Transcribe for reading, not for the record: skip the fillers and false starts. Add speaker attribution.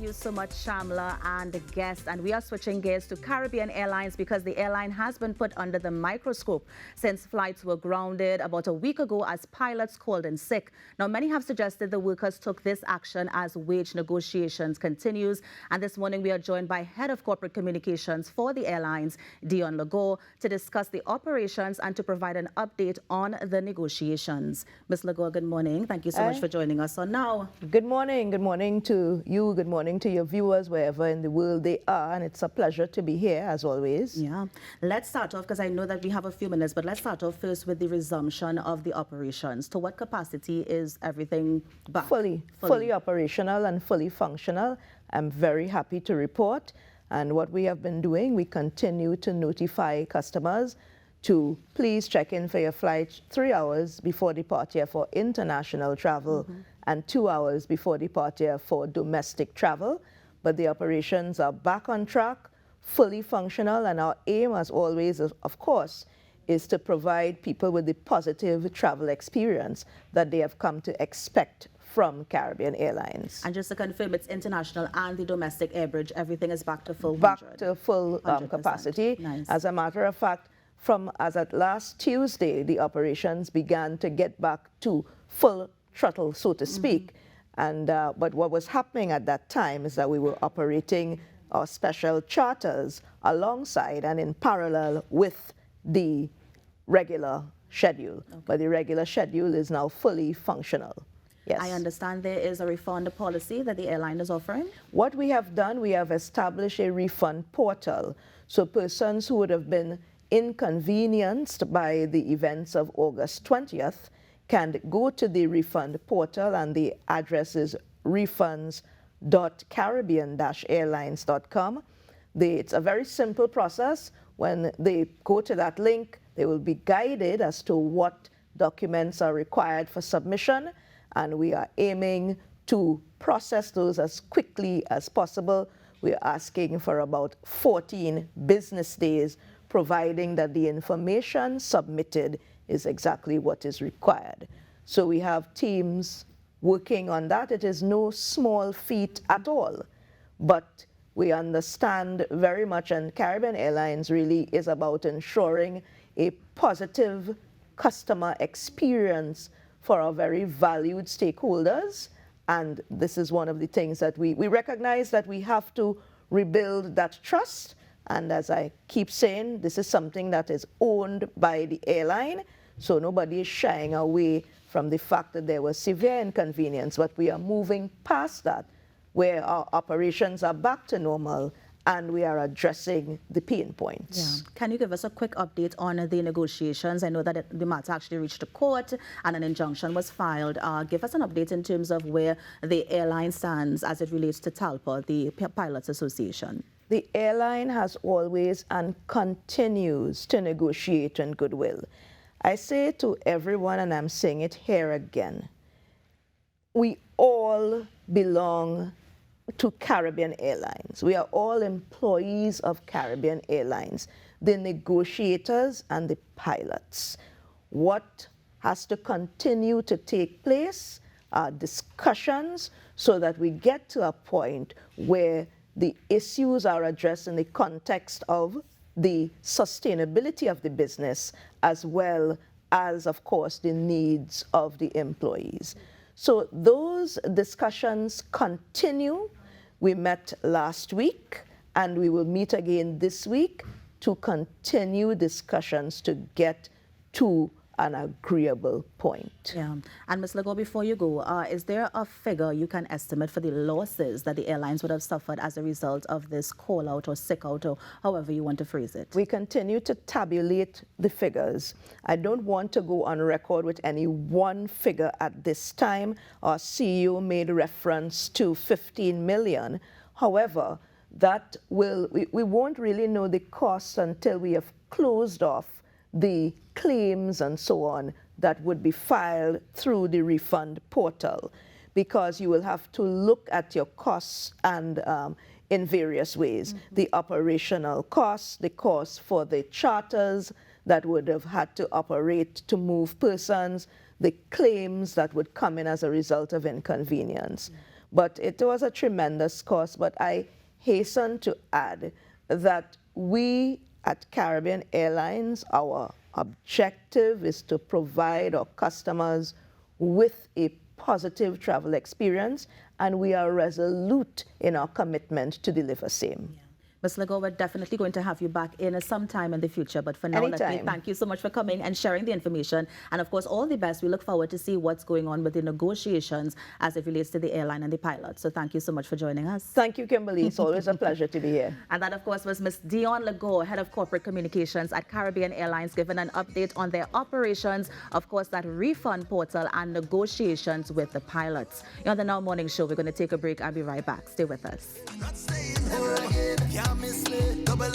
Speaker 1: you so much, Shamla, and the guest. And we are switching gears to Caribbean Airlines because the airline has been put under the microscope since flights were grounded about a week ago as pilots called in sick. Now, many have suggested the workers took this action as wage negotiations continues. And this morning, we are joined by Head of Corporate Communications for the airlines, Dion Legault, to discuss the operations and to provide an update on the negotiations. Ms. Legault, good morning. Thank you so much for joining us on Now.
Speaker 2: Good morning. Good morning to you. Good morning to your viewers wherever in the world they are. And it's a pleasure to be here, as always.
Speaker 1: Yeah. Let's start off, because I know that we have a few minutes, but let's start off first with the resumption of the operations. To what capacity is everything back?
Speaker 2: Fully operational and fully functional. I'm very happy to report. And what we have been doing, we continue to notify customers to please check in for your flight 3 hours before departure for international travel and 2 hours before departure for domestic travel. But the operations are back on track, fully functional, and our aim, as always, of course, is to provide people with the positive travel experience that they have come to expect from Caribbean Airlines.
Speaker 1: And just to confirm, it's international and the domestic air bridge, everything is back to full 100%.
Speaker 2: Back to full capacity.
Speaker 1: Nice.
Speaker 2: As a matter of fact, as at last Tuesday, the operations began to get back to full throttle, so to speak. And but what was happening at that time is that we were operating our special charters alongside and in parallel with the regular schedule. Okay. But the regular schedule is now fully functional. Yes.
Speaker 1: I understand there is a refund policy that the airline is offering.
Speaker 2: What we have done, we have established a refund portal. So persons who would have been inconvenienced by the events of August 20th can go to the refund portal, and the address is refunds.caribbean-airlines.com. It's a very simple process. When they go to that link, they will be guided as to what documents are required for submission, and we are aiming to process those as quickly as possible. We're asking for about 14 business days, providing that the information submitted is exactly what is required. So we have teams working on that. It is no small feat at all, but we understand very much, and Caribbean Airlines really is about ensuring a positive customer experience for our very valued stakeholders. And this is one of the things that we recognize, that we have to rebuild that trust. And as I keep saying, this is something that is owned by the airline, so nobody is shying away from the fact that there was severe inconvenience, but we are moving past that, where our operations are back to normal and we are addressing the pain points.
Speaker 1: Yeah. Can you give us a quick update on the negotiations? I know that the matter actually reached the court and an injunction was filed. Give us an update in terms of where the airline stands as it relates to TALPA, the Pilots Association.
Speaker 2: The airline has always and continues to negotiate in goodwill. I say to everyone, and I'm saying it here again, we all belong to Caribbean Airlines. We are all employees of Caribbean Airlines, the negotiators and the pilots. What has to continue to take place are discussions so that we get to a point where the issues are addressed in the context of the sustainability of the business, as well as, of course, the needs of the employees. So those discussions continue. We met last week, and we will meet again this week to continue discussions to get to an agreeable point.
Speaker 1: Yeah. And Ms. Legault, before you go, is there a figure you can estimate for the losses that the airlines would have suffered as a result of this call-out or sick-out, or however you want to phrase it?
Speaker 2: We continue to tabulate the figures. I don't want to go on record with any one figure at this time. Our CEO made reference to 15 million. However, that we won't really know the costs until we have closed off the claims and so on that would be filed through the refund portal, because you will have to look at your costs and in various ways. The operational costs, the costs for the charters that would have had to operate to move persons, the claims that would come in as a result of inconvenience. But it was a tremendous cost. But I hasten to add that we at Caribbean Airlines, our objective is to provide our customers with a positive travel experience, and we are resolute in our commitment to deliver same.
Speaker 1: Ms. Legault, we're definitely going to have you back in sometime in the future. But for now, let me thank you so much for coming and sharing the information. And of course, all the best. We look forward to see what's going on with the negotiations as it relates to the airline and the pilot. So thank you so much for joining us.
Speaker 2: Thank you, Kimberly. It's always a pleasure to be here.
Speaker 1: And that, of course, was Ms. Dion Legault, Head of Corporate Communications at Caribbean Airlines, giving an update on their operations, of course, that refund portal and negotiations with the pilots. On the Now Morning Show, we're going to take a break. I'll be right back. Stay with us.